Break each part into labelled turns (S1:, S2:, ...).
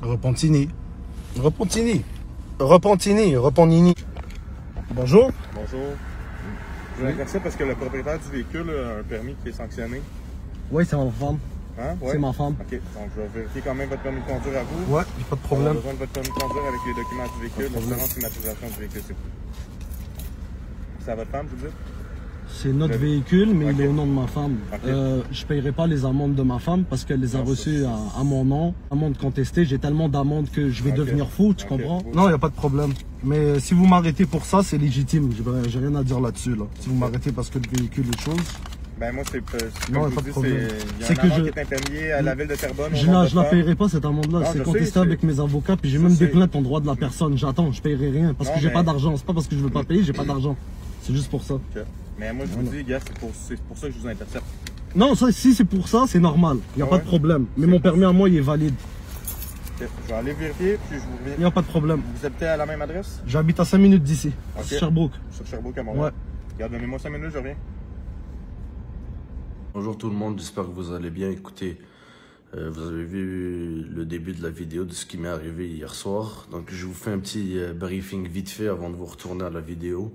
S1: Repentini. Repentini. Repentini. Repentini. Bonjour.
S2: Bonjour. Je vous intercepte parce que le propriétaire du véhicule a un permis qui est sanctionné.
S1: Oui, c'est ma femme.
S2: Hein? Ouais.
S1: C'est ma femme.
S2: OK. Donc, je vais vérifier quand même votre permis de conduire à vous.
S1: Ouais, j'ai pas de
S2: On a
S1: problème.
S2: besoin de votre permis de conduire avec les documents du véhicule, l'assurance immatriculation du véhicule, c'est tout. C'est à votre femme, vous dites?
S1: C'est notre véhicule, mais il est
S2: Ok.
S1: au nom de ma femme.
S2: Ok.
S1: Je paierai pas les amendes de ma femme parce qu'elle les a reçues à mon nom. Amende contestée, j'ai tellement d'amendes que je vais
S2: Ok.
S1: devenir fou, tu
S2: Ok.
S1: comprends? Non, il n'y a pas de problème. Mais si vous m'arrêtez pour ça, c'est légitime. J'ai rien à dire là-dessus. Là. Si vous m'arrêtez parce que le véhicule est chose.
S2: Ben moi, c'est
S1: Non,
S2: comme je
S1: pas
S2: vous
S1: de
S2: dis,
S1: problème.
S2: il y a
S1: C'est
S2: un
S1: que
S2: amende
S1: je-
S2: qui est impermié à la ville de Terrebonne.
S1: Je la paierai pas cette amende-là.
S2: Non,
S1: C'est
S2: je
S1: contesté
S2: sais,
S1: avec mes avocats, puis j'ai
S2: je
S1: même
S2: sais.
S1: des plaintes en droit de la personne. J'attends, je paierai rien parce
S2: Non,
S1: que j'ai
S2: mais-
S1: pas d'argent. C'est pas parce que je veux pas payer, j'ai pas d'argent. C'est juste pour ça.
S2: OK. Mais moi, je vous dis, gars, c'est pour ça que je vous intercepte.
S1: Non, ça, si c'est pour ça, c'est normal. Il n'y a
S2: Ah
S1: pas
S2: ouais?
S1: de problème. Mais mon permis à moi, il est valide.
S2: OK. Je vais aller vérifier, puis je vous
S1: Il n'y
S2: reviens.
S1: a pas de problème.
S2: Vous habitez à la même adresse?
S1: J'habite à 5 minutes d'ici,
S2: Ok.
S1: sur Sherbrooke.
S2: Sur Sherbrooke à Montréal.
S1: Ouais.
S2: Regarde, donnez-moi 5 minutes, je reviens.
S3: Bonjour tout le monde, j'espère que vous allez bien. Écoutez, vous avez vu le début de la vidéo de ce qui m'est arrivé hier soir. Donc je vous fais un petit briefing vite fait avant de vous retourner à la vidéo.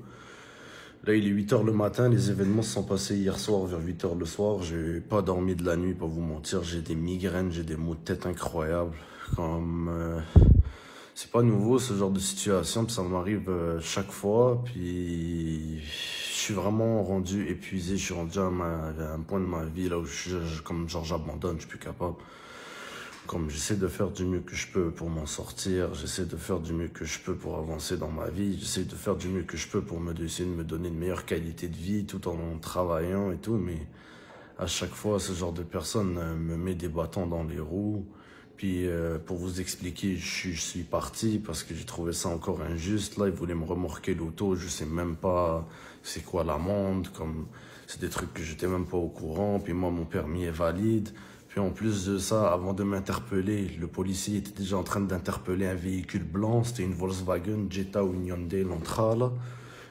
S3: Là il est 8 h le matin, les événements se sont passés hier soir vers 8 h le soir. J'ai pas dormi de la nuit, pas vous mentir, j'ai des migraines, j'ai des maux de tête incroyables. C'est pas nouveau ce genre de situation, puis ça m'arrive chaque fois, puis je suis vraiment rendu épuisé, je suis rendu à un point de ma vie là où comme genre j'abandonne, je suis plus capable. Comme j'essaie de faire du mieux que je peux pour m'en sortir, j'essaie de faire du mieux que je peux pour avancer dans ma vie, j'essaie de faire du mieux que je peux pour essayer de me donner une meilleure qualité de vie tout en travaillant et tout, mais à chaque fois ce genre de personne me met des bâtons dans les roues. Puis pour vous expliquer, je suis parti parce que j'ai trouvé ça encore injuste. Là, ils voulaient me remorquer l'auto, je sais même pas c'est quoi l'amende, comme c'est des trucs que j'étais même pas au courant. Puis moi, mon permis est valide. Puis en plus de ça, avant de m'interpeller, le policier était déjà en train d'interpeller un véhicule blanc. C'était une Volkswagen Jetta ou une Hyundai Elantra, là.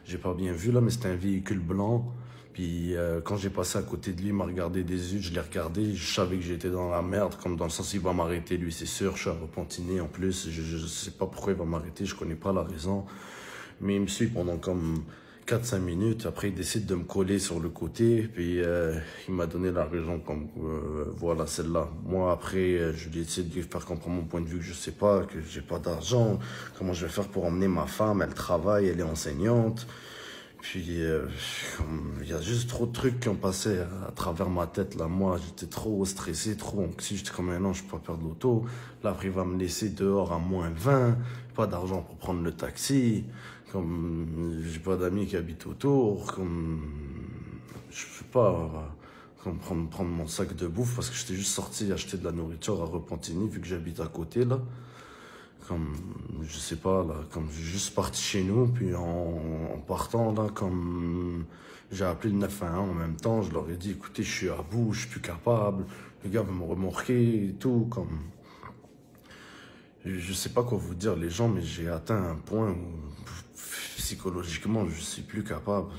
S3: J'ai pas bien vu là, mais c'était un véhicule blanc. Puis quand j'ai passé à côté de lui, il m'a regardé des yeux, je l'ai regardé, je savais que j'étais dans la merde, comme dans le sens il va m'arrêter, lui c'est sûr, je suis à Repentigny en plus, je sais pas pourquoi il va m'arrêter, je connais pas la raison. Mais il me suit pendant comme 4-5 minutes, après il décide de me coller sur le côté, puis il m'a donné la raison comme voilà celle-là. Moi après, je lui ai essayé de lui faire comprendre mon point de vue que je sais pas, que j'ai pas d'argent, comment je vais faire pour emmener ma femme, elle travaille, elle est enseignante. Puis, il y a juste trop de trucs qui ont passé à travers ma tête, là. Moi, j'étais trop stressé, trop anxieux. J'étais comme, non, je peux pas perdre l'auto. Là, après, il va me laisser dehors à -20. Pas d'argent pour prendre le taxi. Comme, j'ai pas d'amis qui habitent autour. Comme, je peux pas, comme prendre mon sac de bouffe parce que j'étais juste sorti acheter de la nourriture à Repentigny, vu que j'habite à côté, là. Comme, je sais pas, là, comme j'ai juste parti chez nous, puis en partant, là, comme j'ai appelé le 911 en même temps, je leur ai dit, écoutez, je suis à bout, je suis plus capable, le gars veut me remorquer et tout, comme... Je sais pas quoi vous dire, les gens, mais j'ai atteint un point où, psychologiquement, je suis plus capable.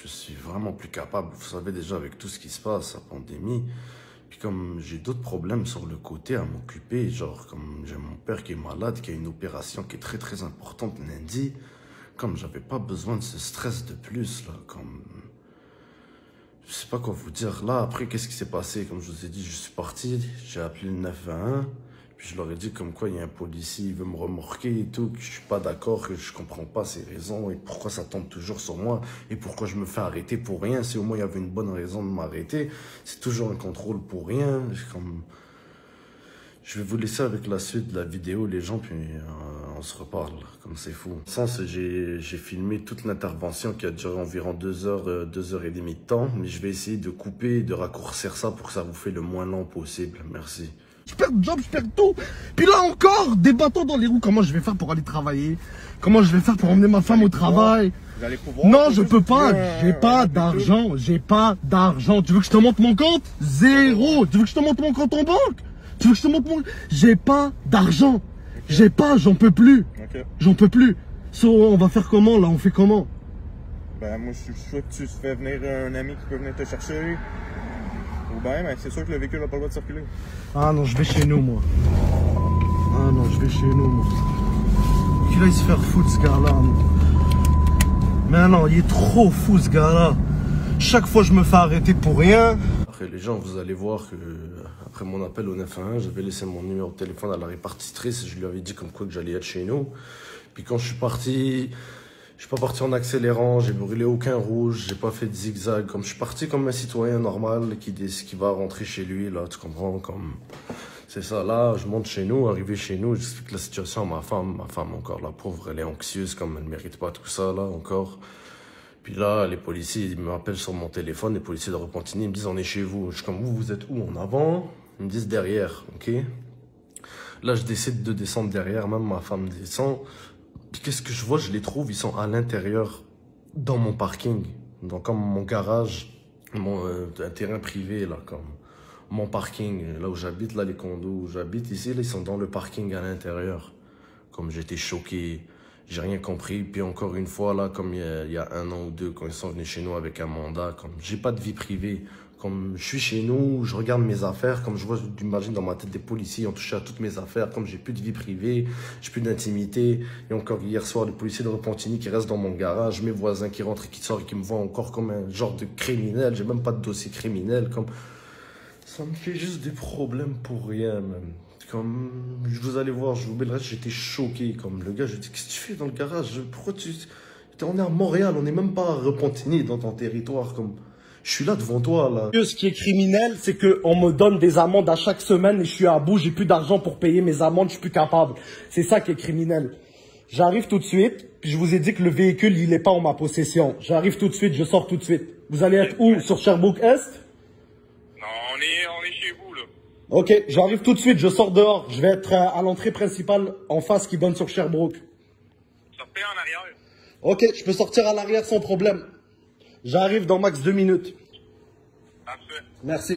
S3: Je suis vraiment plus capable, vous savez déjà, avec tout ce qui se passe, la pandémie. Puis comme j'ai d'autres problèmes sur le côté à m'occuper, genre comme j'ai mon père qui est malade, qui a une opération qui est très très importante lundi, comme j'avais pas besoin de ce stress de plus, là, comme... Je sais pas quoi vous dire. Là, après, qu'est-ce qui s'est passé? Comme je vous ai dit, je suis parti, j'ai appelé le 911, puis je leur ai dit comme quoi il y a un policier, il veut me remorquer et tout, que je suis pas d'accord, que je comprends pas ses raisons et pourquoi ça tombe toujours sur moi et pourquoi je me fais arrêter pour rien. Si au moins il y avait une bonne raison de m'arrêter, c'est toujours un contrôle pour rien. Comme... Je vais vous laisser avec la suite de la vidéo, les gens, puis on se reparle, comme c'est fou. Sans, j'ai filmé toute l'intervention qui a duré environ 2 heures, 2 heures et demie de temps, mais je vais essayer de couper et de raccourcir ça pour que ça vous fait le moins long possible. Merci.
S1: Je perds le job, je perds tout. Puis là encore, des bâtons dans les roues. Comment je vais faire pour aller travailler? Comment je vais faire pour emmener ma femme au travail?
S2: Vous allez pouvoir...
S1: Non, je peux pas. J'ai pas d'argent. J'ai pas d'argent. Tu veux que je te montre mon compte? Zéro. Tu veux que je te montre mon compte en banque? Tu veux que je te montre mon... J'ai pas d'argent. J'ai pas, j'en peux plus. J'en peux plus. On va faire comment là? On fait comment?
S2: Ben moi, je suis sûr que tu fais venir un ami qui peut venir te chercher. Ou bien, ben, c'est sûr que le véhicule n'a pas le droit de circuler.
S1: Ah non, je vais chez nous, moi. non, je vais chez nous, moi. Qu'il aille se faire foutre, ce gars-là. Mais non, il est trop fou, ce gars-là. Chaque fois, je me fais arrêter pour rien.
S3: Après, les gens, vous allez voir que, après mon appel au 911, j'avais laissé mon numéro de téléphone à la répartitrice et je lui avais dit comme quoi que j'allais être chez nous. Puis quand je suis parti, je suis pas parti en accélérant, j'ai brûlé aucun rouge, j'ai pas fait de zigzag. Comme je suis parti comme un citoyen normal qui va rentrer chez lui, là, tu comprends, comme... C'est ça, là, je monte chez nous, arrivé chez nous, j'explique la situation à ma femme encore, la pauvre, elle est anxieuse, comme elle ne mérite pas tout ça, là, encore. Puis là, les policiers, ils m'appellent sur mon téléphone, les policiers de Repentigny, ils me disent, on est chez vous. Je suis comme, vous êtes où? En avant? Ils me disent derrière, ok? Là, je décide de descendre derrière, même ma femme descend. Puis qu'est-ce que je vois? Je les trouve, ils sont à l'intérieur, dans mon parking, dans comme mon garage, un terrain privé, là, comme mon parking, là où j'habite, là, les condos où j'habite ici, là, ils sont dans le parking à l'intérieur. Comme j'étais choqué, j'ai rien compris. Puis encore une fois, là, comme il y a 1 an ou 2, quand ils sont venus chez nous avec un mandat, comme j'ai pas de vie privée. Comme je suis chez nous, je regarde mes affaires, comme je vois, j'imagine dans ma tête des policiers ont touché à toutes mes affaires, comme j'ai plus de vie privée, j'ai plus d'intimité. Et encore hier soir, les policiers de Repentigny qui restent dans mon garage, mes voisins qui rentrent et qui sortent et qui me voient encore comme un genre de criminel. J'ai même pas de dossier criminel, comme... Ça me fait juste des problèmes pour rien, même. Comme, vous allez voir, je vous mets le reste, j'étais choqué. Comme le gars, je dis, qu'est-ce que tu fais dans le garage? Pourquoi tu... On est à Montréal, on n'est même pas à Repentigny dans ton territoire, comme... Je suis là devant toi, là.
S1: Ce qui est criminel, c'est qu'on me donne des amendes à chaque semaine et je suis à bout, j'ai plus d'argent pour payer mes amendes, je suis plus capable. C'est ça qui est criminel. J'arrive tout de suite, puis je vous ai dit que le véhicule, il est pas en ma possession. J'arrive tout de suite, je sors tout de suite. Vous allez être où? Sur Sherbrooke-Est?
S2: Non, on est chez vous, là.
S1: Ok, j'arrive tout de suite, je sors dehors. Je vais être à l'entrée principale en face qui donne sur Sherbrooke.
S2: Sortez en arrière.
S1: Ok, je peux sortir à l'arrière sans problème. J'arrive dans max 2 minutes.
S2: Parfait.
S1: Merci.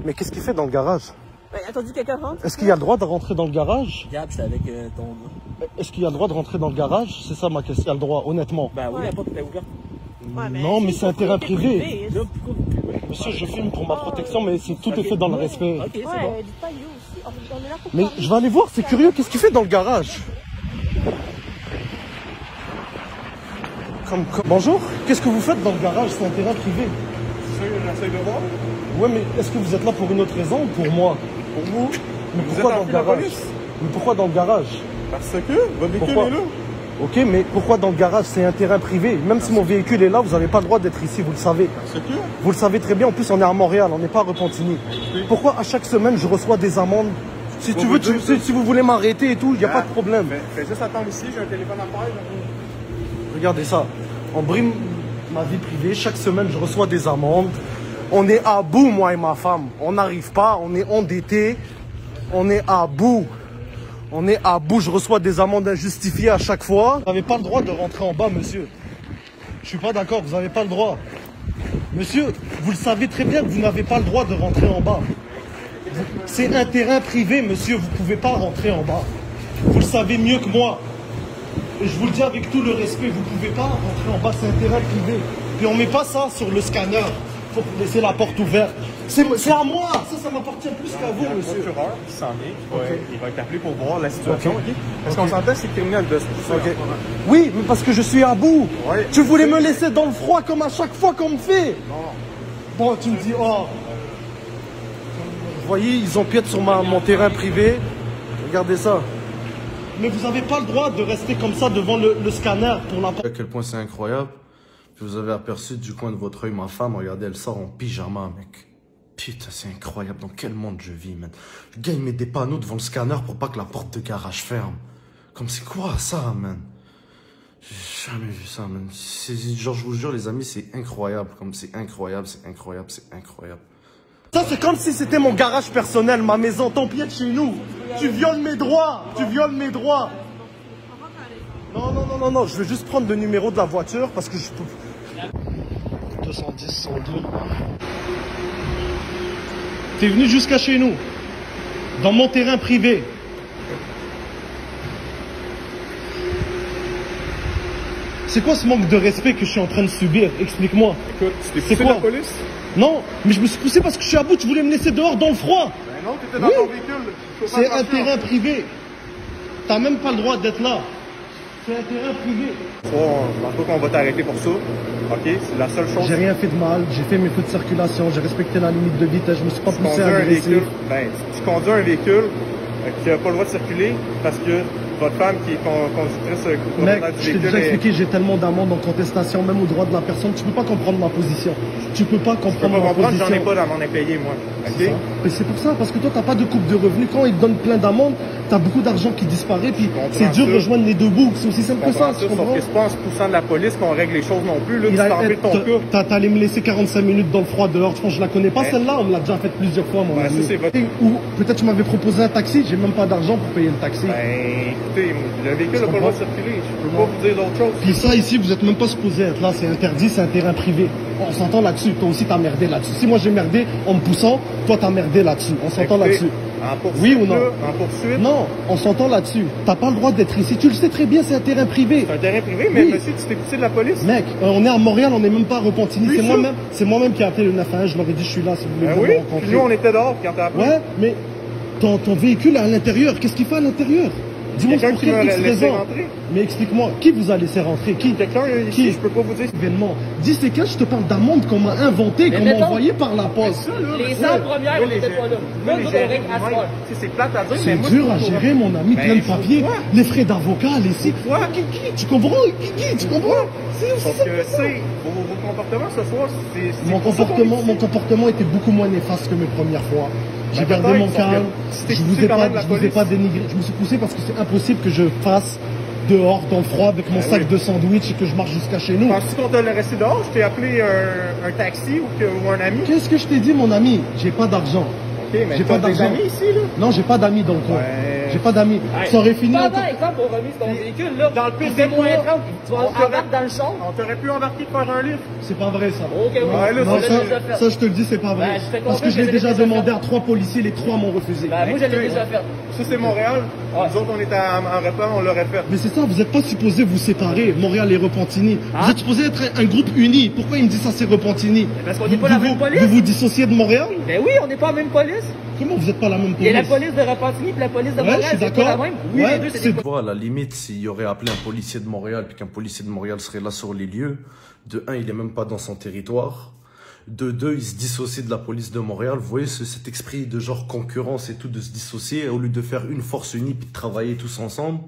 S1: Mais qu'est-ce qu'il fait dans le garage?
S4: Ben, attendu quelqu'un rentre.
S1: Est-ce qu'il y a le droit de rentrer dans le garage?
S4: Gab, c'est avec ton...
S1: Est-ce qu'il y a le droit de rentrer dans le garage? C'est ça ma question. Il y a le droit, honnêtement.
S4: Ben oui, la porte est ouverte. Ouais,
S1: Non, mais c'est un terrain privé.
S4: Là, pourquoi vous privez?
S1: Monsieur, je filme pour ma protection, mais c'est tout est fait dans le respect.
S4: Ok, c'est bon.
S5: Ouais, dites pas you aussi. On est là pour
S1: Mais
S5: parler.
S1: je vais aller voir, c'est curieux. Qu'est-ce qu'il fait dans le garage? Bonjour, qu'est-ce que vous faites dans le garage? C'est un terrain privé.
S2: J'essaie de voir.
S1: Ouais, mais est-ce que vous êtes là pour une autre raison ou pour moi?
S2: Pour vous.
S1: Mais
S2: Vous
S1: pourquoi
S2: êtes
S1: dans
S2: en
S1: le
S2: la
S1: garage?
S2: police.
S1: Mais pourquoi dans le garage?
S2: Parce que votre véhicule
S1: Pourquoi?
S2: est là.
S1: Ok, mais pourquoi dans le garage? C'est un terrain privé. Même si mon véhicule est là, vous n'avez pas le droit d'être ici, vous le savez.
S2: Parce que
S1: Vous le savez très bien, en plus on est à Montréal, on n'est pas à Repentigny.
S2: Oui.
S1: Pourquoi à chaque semaine je reçois des amendes? Si
S2: Pour
S1: tu
S2: vous
S1: veux,
S2: dire,
S1: si vous voulez m'arrêter et tout, il n'y a pas de problème.
S2: Fais juste attendre ici, j'ai un téléphone à faire.
S1: Regardez ça. On brime ma vie privée. Chaque semaine, je reçois des amendes. On est à bout, moi et ma femme. On n'arrive pas. On est endettés. On est à bout. On est à bout. Je reçois des amendes injustifiées à chaque fois. Vous n'avez pas le droit de rentrer en bas, monsieur. Je suis pas d'accord. Vous n'avez pas le droit. Monsieur, vous le savez très bien que vous n'avez pas le droit de rentrer en bas. C'est un terrain privé, monsieur. Vous ne pouvez pas rentrer en bas. Vous le savez mieux que moi. Et je vous le dis avec tout le respect, vous ne pouvez pas rentrer en bas, c'est un terrain privé. Puis on ne met pas ça sur le scanner. Il faut laisser la porte ouverte. C'est à moi, ça m'appartient plus qu'à vous,
S2: Il y a un
S1: monsieur.
S2: procureur qui s'en vient,
S1: Ok.
S2: il va être appelé pour voir la situation,
S1: Ok.
S2: ok? Parce qu'on s'entend, c'est criminel de se
S1: Ok. Oui, mais parce que je suis à bout.
S2: Ouais.
S1: Tu voulais me laisser dans le froid comme à chaque fois qu'on me fait.
S2: Non.
S1: Bon, tu me dis, oh. Vous voyez, ils empiètent sur mon terrain privé. Regardez ça. Mais vous n'avez pas le droit de rester comme ça devant le scanner pour la...
S3: À quel point c'est incroyable. Vous avez aperçu du coin de votre œil ma femme, regardez, elle sort en pyjama, mec. Putain, c'est incroyable, dans quel monde je vis, man. Le gars, il met des panneaux devant le scanner pour pas que la porte de garage ferme. Comme c'est quoi, ça, man? J'ai jamais vu ça, man. Genre, je vous jure, les amis, c'est incroyable. Comme c'est incroyable, c'est incroyable, c'est incroyable.
S1: Ça, c'est comme si c'était mon garage personnel, ma maison. T'empiètes chez nous. Tu violes mes droits. Tu violes mes droits. Non. Je vais juste prendre le numéro de la voiture parce que je peux... 210, 102. T'es venu jusqu'à chez nous. Dans mon terrain privé. C'est quoi ce manque de respect que je suis en train de subir? Explique-moi.
S2: Écoute, tu t'es
S1: C'est
S2: poussé de
S1: quoi?
S2: la police?
S1: Non, mais je me suis poussé parce que je suis à bout, tu voulais me laisser dehors dans le froid.
S2: Ben non, t'étais dans
S1: Oui.
S2: ton véhicule.
S1: C'est un terrain privé. T'as même pas le droit d'être là. C'est un terrain privé.
S2: Je pense pas qu'on va t'arrêter pour ça. OK? C'est la seule chose.
S1: J'ai rien fait de mal, j'ai fait mes feux de circulation, j'ai respecté la limite de vitesse, je me suis pas
S2: Tu
S1: poussé
S2: conduis
S1: à
S2: un
S1: agresser.
S2: véhicule. Ben, tu conduis un véhicule qui n'a pas le droit de circuler parce que votre femme qui est conductrice
S1: Mec,
S2: propriétaire du
S1: je t'ai
S2: véhicule
S1: déjà
S2: est...
S1: expliqué, j'ai tellement d'amendes en contestation, même au droit de la personne, tu peux pas comprendre ma position. Tu peux pas
S2: Je peux
S1: comprendre
S2: pas
S1: ma
S2: comprendre,
S1: position.
S2: j'en ai pas d'amende impayée, moi.
S1: C'est
S2: OK?
S1: ça. Mais c'est pour ça, parce que toi, t'as pas de coupe de revenus. Quand ils te donnent plein d'amendes, t'as beaucoup d'argent qui disparaît, puis
S2: comprends
S1: c'est dur de
S2: ça.
S1: rejoindre les deux bouts. C'est aussi simple que ça, tu
S2: Sauf
S1: comprends?
S2: que c'est pas en se poussant de la police qu'on règle les choses non plus. Là, tu t'en ton cas.
S1: T'as allé me laisser 45 minutes dans le froid dehors. Je pense que je la connais pas
S2: Ouais.
S1: celle-là, on me l'a déjà faite plusieurs fois, mon
S2: Ouais,
S1: ami.
S2: ça, c'est votre-
S1: Ou peut-être tu m'avais proposé un taxi, j'ai même pas d'argent pour payer le taxi.
S2: Ben, écoutez, le véhicule n'a pas le droit de circuler. Je peux pas vous dire d'autre chose.
S1: Puis ça, ici, vous êtes même pas supposé être là, c'est interdit, c'est un terrain privé. On s'entend là-dessus, toi aussi t'as merdé là-dessus. Si moi j'ai merdé en me poussant, toi t'as merdé là-dessus. On s'entend
S2: Écoutez,
S1: là-dessus.
S2: En poursuite,
S1: Oui ou non?
S2: là, en poursuite,
S1: Non, on s'entend là-dessus. T'as pas le droit d'être ici. Tu le sais très bien, c'est un terrain privé.
S2: c'est un terrain privé, mais
S1: Oui.
S2: monsieur, tu t'es poussé de la police.
S1: Mec, on est à Montréal, on n'est même pas à Repentigny.
S2: Oui, ça.
S1: C'est moi-même qui ai appelé le 911. Je leur ai dit, je suis là, si vous voulez
S2: Ben
S1: venir
S2: oui,
S1: me rencontrer.
S2: puis nous, on était dehors quand t'as appelé.
S1: Ouais, mais ton véhicule est à l'intérieur. Qu'est-ce qu'il fait à l'intérieur? Dis-moi
S2: Quelqu'un
S1: pour
S2: qui
S1: quelle
S2: m'a
S1: X
S2: laissé
S1: raison.
S2: rentrer.
S1: Mais explique-moi, qui vous a laissé rentrer? Qui?
S2: Quelqu'un
S1: Qui?
S2: ici, je peux pas vous dire.
S1: Événement. Dis c'est quel, je te parle d'amende qu'on m'a inventé, qu'on m'a
S4: mettons-
S1: envoyé par la poste.
S4: Les 100 premières, on n'était pas là. Là, nous, on règle à soir.
S2: C'est plate à dire, mais
S1: C'est
S2: moi,
S1: dur
S2: je
S1: à
S2: trouve-
S1: gérer, mon ami,
S2: Ben,
S1: plein de
S2: faut
S1: papiers,
S2: quoi?
S1: les frais d'avocat, les sites.
S2: Quoi?
S1: Qui, tu comprends? Qui, tu comprends? C'est aussi
S2: Sauf
S1: simple
S2: que,
S1: que ça.
S2: tu sais, vos comportements ce soir, c'est
S1: Mon
S2: pour ça qu'on est
S1: comportement,
S2: ici.
S1: mon comportement était beaucoup moins néfaste que mes premières fois. J'ai
S2: Ben,
S1: gardé mon
S2: peut-être,
S1: calme.
S2: sauf que si
S1: Je
S2: t'es
S1: vous
S2: poussé
S1: ai
S2: quand
S1: pas,
S2: même de la
S1: je vous ai
S2: police.
S1: pas dénigré. Je me suis poussé parce que c'est impossible que je fasse dehors dans le froid avec mon
S2: Ben
S1: sac
S2: oui.
S1: de sandwich et que je marche jusqu'à chez nous.
S2: Penses-tu qu'on t'a laissé dehors? Je t'ai appelé un taxi ou un ami?
S1: Qu'est-ce que je t'ai dit, mon ami? J'ai pas d'argent.
S2: Ok, mais
S1: J'ai
S2: t'as
S1: pas
S2: des
S1: d'argent.
S2: amis ici, là?
S1: Non, j'ai pas d'amis dans le coin.
S2: Ouais.
S1: J'ai pas d'amis. Ça aurait fini.
S4: Pas
S1: en-
S4: par exemple, on remise ton véhicule, là.
S2: Dans le pire
S4: Il fait
S2: des
S4: moins
S2: cas,
S4: 30, tu vas
S2: on t'aurait-
S4: embarquer dans le champ.
S2: On t'aurait pu embarquer de faire un livre.
S1: C'est pas vrai, ça.
S4: Ok, oui.
S2: Ouais, là,
S1: Non,
S2: c'est
S1: ça, je te le dis, c'est pas vrai.
S4: Ben, je fais
S1: Parce que
S4: confiance
S1: je l'ai
S4: que
S1: déjà
S4: je l'ai déjà
S1: demandé
S4: fait.
S1: à 3 policiers, les 3 m'ont refusé.
S4: Ben, moi, je l'ai
S2: Écoutez,
S4: déjà fait.
S2: Ça, c'est Montréal.
S4: Ouais.
S2: Nous autres, on était en repas, on l'aurait fait.
S1: Mais c'est ça, vous n'êtes pas supposé vous séparer, Montréal et Repentigny.
S4: Ah.
S1: Vous êtes supposé être un groupe uni. Pourquoi il me dit ça, c'est Repentigny?
S4: Parce qu'on n'est pas la même police.
S1: Vous vous dissociez de Montréal?
S4: Ben oui, on n'est pas la même police.
S1: Comment vous n'êtes pas la même
S4: Il y
S1: police?
S4: a la police de Repentigny puis la police de
S1: Ouais,
S4: Montréal,
S1: je suis
S4: c'est pas la
S1: d'accord.
S4: même. Oui,
S1: Ouais,
S4: les deux, c'est
S1: c'est-
S4: des
S3: Tu vois, à la limite, s'il y aurait appelé un policier de Montréal, puis qu'un policier de Montréal serait là sur les lieux, de un, il est même pas dans son territoire. De deux, il se dissocie de la police de Montréal. Vous voyez cet esprit de genre concurrence et tout, de se dissocier, au lieu de faire une force unie puis de travailler tous ensemble.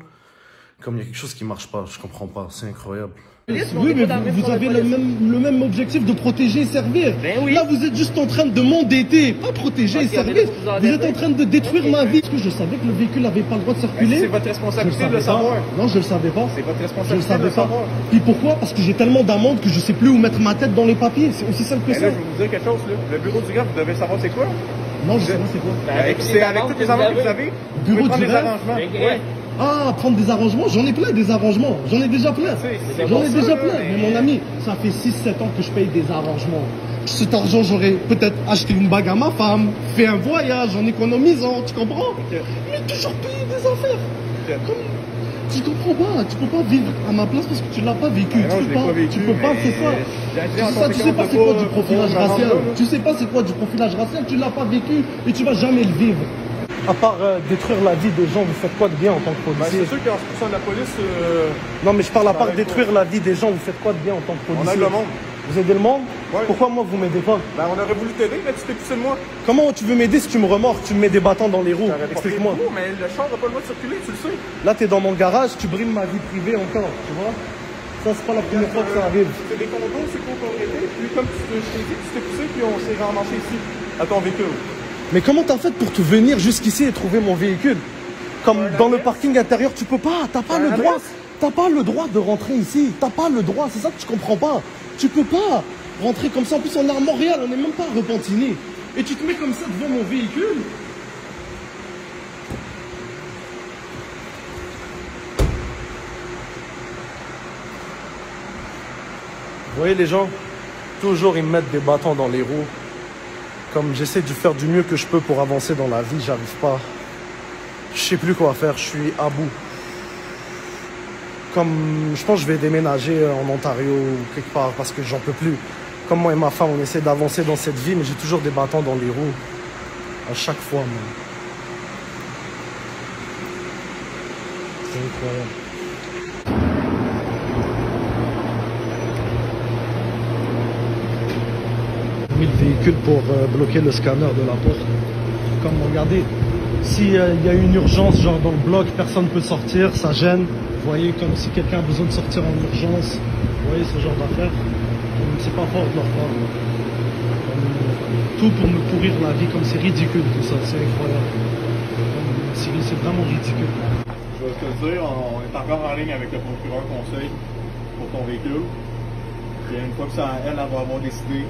S3: Comme il y a quelque chose qui marche pas, je comprends pas, c'est incroyable.
S4: polices, on
S1: Oui,
S4: est
S1: mais
S4: pas dans le même
S1: vous
S4: corps de
S1: avez
S4: police.
S1: le même objectif de protéger et servir.
S4: Ben oui.
S1: Là, vous êtes juste en train de m'endetter, pas protéger et
S4: Ok, on est
S1: servir.
S4: là pour vous
S1: Vous êtes
S4: endetter.
S1: en train de détruire ma vie. Parce que je savais que le véhicule n'avait pas le droit de circuler.
S2: C'est votre
S1: Je le
S2: responsabilité de
S1: savais
S2: le savoir.
S1: pas. Non, je le savais pas.
S2: C'est votre
S1: Je le
S2: responsabilité de
S1: savais
S2: le
S1: pas.
S2: savoir.
S1: Puis pourquoi? Parce que j'ai tellement d'amendes que je sais plus où mettre ma tête dans les papiers. C'est aussi simple que
S2: Mais
S1: ça.
S2: là, je vais vous dire quelque chose, là. Le bureau du greffe, vous devez savoir c'est quoi.
S1: Non, je sais pas c'est quoi.
S2: Avec, c'est avec toutes les amendes que vous avez. Vous
S1: Bureau
S2: pouvez prendre
S1: du
S2: des
S1: greffe?
S2: arrangements.
S4: Ok.
S2: Ouais.
S1: Ah, prendre des arrangements? J'en ai plein des arrangements. J'en ai déjà plein.
S2: C'est
S1: J'en
S2: pour
S1: ai
S2: ça,
S1: déjà
S2: là,
S1: plein. Mais mon ami, ça fait 6-7 ans que je paye des arrangements. Cet argent, j'aurais peut-être acheté une bague à ma femme, fait un voyage en économisant, tu comprends? Mais toujours payer des affaires.
S2: Ok.
S1: Tu comprends pas, tu peux pas vivre à ma place parce que tu l'as pas vécu.
S2: Ah non,
S1: tu
S2: je
S1: peux
S2: l'ai
S1: pas,
S2: pas vécu,
S1: tu peux pas,
S2: mais
S1: c'est ça.
S2: j'ai agi
S1: C'est
S2: en
S1: ça, tu sais pas
S2: conséquence
S1: c'est
S2: de
S1: quoi
S2: pas-
S1: du profilage
S2: pour ma
S1: racial.
S2: maman, là.
S1: Tu sais pas c'est quoi du profilage racial, tu l'as pas vécu et tu vas jamais le vivre. À part détruire la vie des gens, vous faites quoi de bien en tant que
S2: Ben,
S1: policier?
S2: c'est sûr qu'en se poussant de la police,
S1: Non mais je parle à part
S2: arrête
S1: détruire la vie des gens, vous faites quoi de bien en tant que
S2: on
S1: policier?
S2: aide le monde.
S1: Vous aidez le monde?
S2: Ouais.
S1: Pourquoi moi vous m'aidez pas?
S2: Ben, on aurait voulu t'aider, mais tu t'es poussé de moi.
S1: Comment tu veux m'aider si tu me remorques, tu me mets des bâtons dans les roues?
S2: T'aurais pas
S1: Explique-moi.
S2: fait le coup, mais le char n'a pas le droit de circuler, tu le sais.
S1: Là t'es dans mon garage, tu brimes ma vie privée encore, tu vois? Ça c'est pas la première fois que ça arrive.
S2: C'est des condos, c'est copropriété. Puis comme je t'ai dit, tu t'es poussé, puis on s'est ramassé ici, à ton véhicule.
S1: Mais comment t'as fait pour te venir jusqu'ici et trouver mon véhicule? Comme dans le parking intérieur, tu peux pas, t'as pas le droit. T'as pas le droit de rentrer ici. T'as pas le droit, c'est ça que tu comprends pas. Tu peux pas rentrer comme ça. En plus, on est à Montréal, on n'est même pas à Repentigny. Et tu te mets comme ça devant mon véhicule. Vous voyez les gens? Toujours ils me mettent des bâtons dans les roues. Comme j'essaie de faire du mieux que je peux pour avancer dans la vie, j'arrive pas. Je sais plus quoi faire, je suis à bout. Comme je pense que je vais déménager en Ontario ou quelque part parce que j'en peux plus. Comme moi et ma femme, on essaie d'avancer dans cette vie, mais j'ai toujours des bâtons dans les roues. À chaque fois, man. C'est incroyable. J'ai mis le véhicule pour bloquer le scanner de la porte. Comme regardez, s'il y a une urgence, genre dans le bloc, personne ne peut sortir, ça gêne. Vous voyez, comme si quelqu'un a besoin de sortir en urgence. Vous voyez ce genre d'affaires. C'est pas fort de leur part. Tout pour me pourrir la vie, comme c'est ridicule tout ça, c'est incroyable. C'est vraiment ridicule.
S2: Je vais te le dire, on est encore en ligne avec le procureur conseil pour ton véhicule. Et une fois que ça, elle va avoir décidé,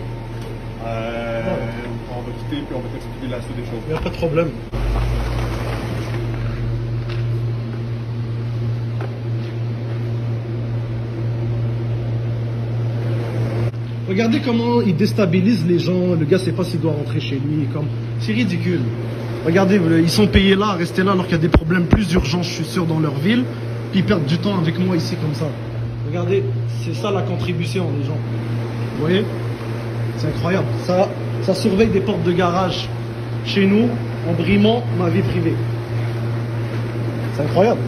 S2: on va quitter puis on va t'expliquer la suite des choses.
S1: Il n'y a pas de problème. Regardez comment il déstabilise les gens. Le gars ne sait pas s'il doit rentrer chez lui. C'est ridicule. Regardez, ils sont payés là, à rester là alors qu'il y a des problèmes plus urgents, je suis sûr, dans leur ville. Puis ils perdent du temps avec moi ici comme ça. Regardez, c'est ça la contribution des gens. Vous voyez? C'est incroyable. Ça surveille des portes de garage chez nous en brimant ma vie privée. C'est incroyable.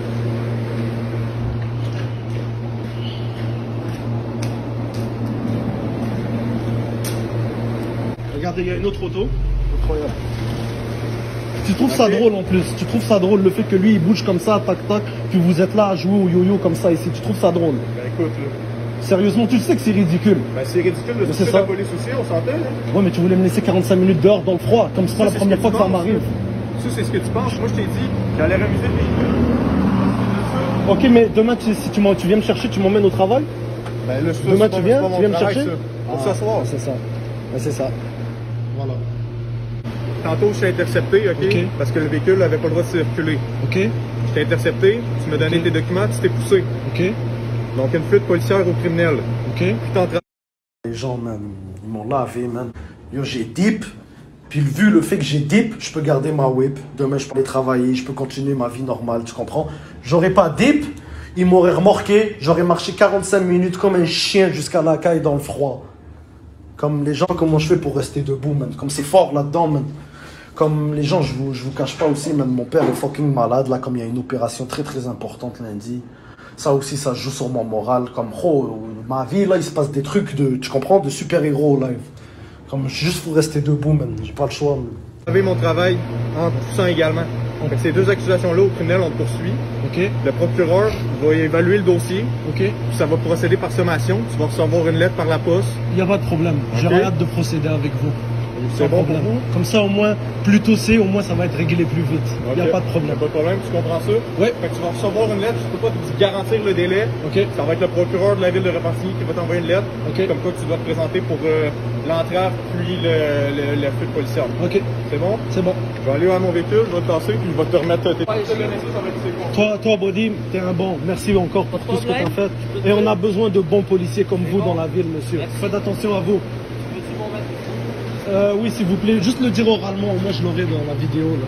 S1: Regardez, il y a une autre auto. Incroyable. Tu trouves ça drôle en plus. Tu trouves ça drôle le fait que lui il bouge comme ça, tac tac, que vous êtes là à jouer au yo-yo comme ça ici. Tu trouves ça drôle?
S2: Ben écoute, là.
S1: Sérieusement, tu le sais que c'est ridicule.
S2: Ben c'est ridicule de
S1: c'est
S2: soucier
S1: ça.
S2: la police aussi, on s'entend, là.
S1: Ouais, mais tu voulais me laisser 45 minutes dehors dans le froid, comme c'est pas la
S2: c'est
S1: première
S2: ce
S1: fois
S2: que
S1: que
S2: tu
S1: ça
S2: penses,
S1: m'arrive.
S2: Ça, c'est ce que tu penses. Moi, je t'ai dit que j'allais reviser le véhicule.
S1: Ok, mais demain, si tu viens me chercher, tu m'emmènes au travail?
S2: Ben là,
S1: Demain, tu viens me chercher?
S2: Pour ce soir.
S1: C'est ça. Ben, c'est ça. Voilà.
S2: Tantôt, je t'ai intercepté, ok? Parce que le véhicule n'avait pas le droit de circuler.
S1: Ok.
S2: Je t'ai intercepté, tu m'as donné tes documents, tu t'es poussé.
S1: Ok.
S2: Donc, une fuite policière au criminel.
S1: Ok.
S2: Puis t'es en train.
S3: Les gens, man, ils m'ont lavé, man. Yo, j'ai dip. Puis vu le fait que j'ai dip, je peux garder ma whip. Demain, je peux aller travailler, je peux continuer ma vie normale, tu comprends? J'aurais pas dip, ils m'auraient remorqué, j'aurais marché 45 minutes comme un chien jusqu'à la caille dans le froid. Comme les gens, comment je fais pour rester debout, man? Comme c'est fort là-dedans, man. Comme les gens, je vous cache pas aussi, man, mon père est fucking malade, là, comme il y a une opération très très importante lundi. Ça aussi, ça joue sur mon moral. Comme, ma vie, là, il se passe des trucs tu comprends, de super-héros live. Comme, juste pour rester debout, man. J'ai pas le choix, man.
S2: J'ai mon travail en poussant également. Fait que ces deux accusations-là au criminel, on te poursuit.
S1: Ok.
S2: Le procureur va évaluer le dossier.
S1: Ok.
S2: Puis ça va procéder par sommation. Tu vas recevoir une lettre par la poste.
S1: Il n'y a pas de problème. J'ai
S2: Ok.
S1: hâte de procéder avec vous.
S2: C'est bon pour vous?
S1: Comme ça, au moins, plus tôt c'est, au moins ça va être réglé plus vite. Il n'y a pas de problème.
S2: Pas de problème, tu comprends ça?
S1: Oui.
S2: Fait que tu vas recevoir une lettre, je peux pas te garantir le délai.
S1: Ok.
S2: Ça va être le procureur de la ville de Repentigny qui va t'envoyer une lettre.
S1: Ok.
S2: Comme quoi tu dois te présenter pour l'entrave puis la fuite policière.
S1: Ok.
S2: C'est bon?
S1: C'est bon.
S2: Je vais aller à mon véhicule, je vais te passer puis il va te remettre tes papiers. Ça va être c'est bon.
S1: Toi, Body, t'es un bon. Merci encore pour tout ce que
S4: problème.
S1: t'as fait. Et on a besoin de bons policiers comme vous dans la ville, monsieur.
S4: Merci.
S1: Faites attention à vous. Oui, s'il vous plaît, juste le dire oralement, au moins je l'aurai dans la vidéo. Là.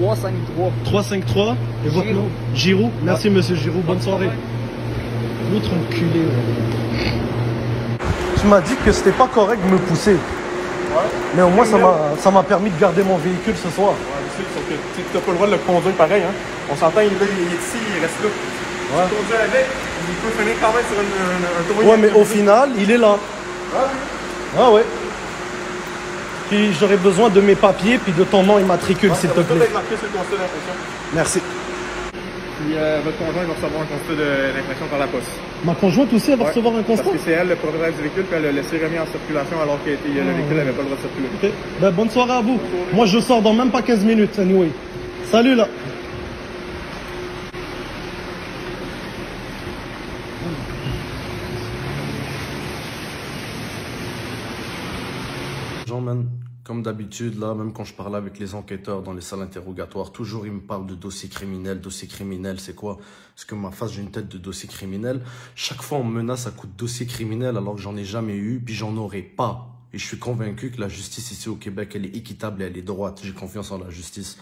S4: 353.
S1: 353. Et votre nom? Giroud. Merci, monsieur Giroud. Bonne soirée. L'autre enculé. Tu m'as dit que c'était pas correct de me pousser.
S2: Ouais.
S1: Mais au moins, ça m'a permis de garder mon véhicule ce soir.
S2: Ouais, je sais, sauf que tu n'as pas le droit de le conduire pareil. Hein. On s'entend, il est ici, il reste là.
S1: Ouais.
S2: Tu conduis avec, il peut finir quand même sur un tour.
S1: Ouais, mais au final, il est là. Ah ouais. Puis j'aurais besoin de mes papiers, puis de ton nom et matricule, s'il te plaît.
S2: Marqué sur le constat d'impression.
S1: Merci.
S2: Puis votre conjoint va recevoir un constat d'impression par la poste.
S1: Ma conjointe aussi, elle va
S2: Ouais,
S1: recevoir un constat?
S2: Parce que c'est elle, le propriétaire du véhicule, puis elle l'a laissé remis en circulation alors que le véhicule n'avait pas le droit de circuler.
S1: Ok. Ben, bonne soirée à vous. Moi, je sors dans même pas 15 minutes, anyway. Salut, là.
S3: Genre, man, comme d'habitude, là, même quand je parlais avec les enquêteurs dans les salles interrogatoires, toujours ils me parlent de dossier criminel. Dossier criminel, c'est quoi? Parce que ma face, j'ai une tête de dossier criminel. Chaque fois, on me menace à coup de dossier criminel alors que j'en ai jamais eu, puis j'en aurai pas. Et je suis convaincu que la justice ici au Québec, elle est équitable et elle est droite. J'ai confiance en la justice.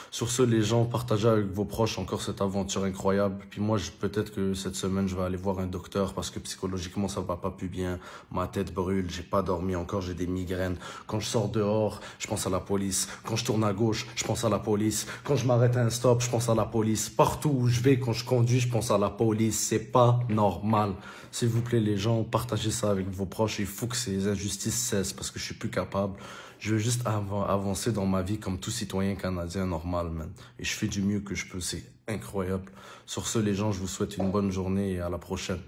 S3: Sur ce, les gens, partagez avec vos proches encore cette aventure incroyable. Puis moi, peut-être que cette semaine, je vais aller voir un docteur parce que psychologiquement, ça va pas plus bien. Ma tête brûle, j'ai pas dormi encore, j'ai des migraines. Quand je sors dehors, je pense à la police. Quand je tourne à gauche, je pense à la police. Quand je m'arrête à un stop, je pense à la police. Partout où je vais, quand je conduis, je pense à la police. C'est pas normal. S'il vous plaît, les gens, partagez ça avec vos proches. Il faut que ces injustices cessent parce que je suis plus capable. Je veux juste avancer dans ma vie comme tout citoyen canadien normal, man. Et je fais du mieux que je peux. C'est incroyable. Sur ce, les gens, je vous souhaite une bonne journée et à la prochaine.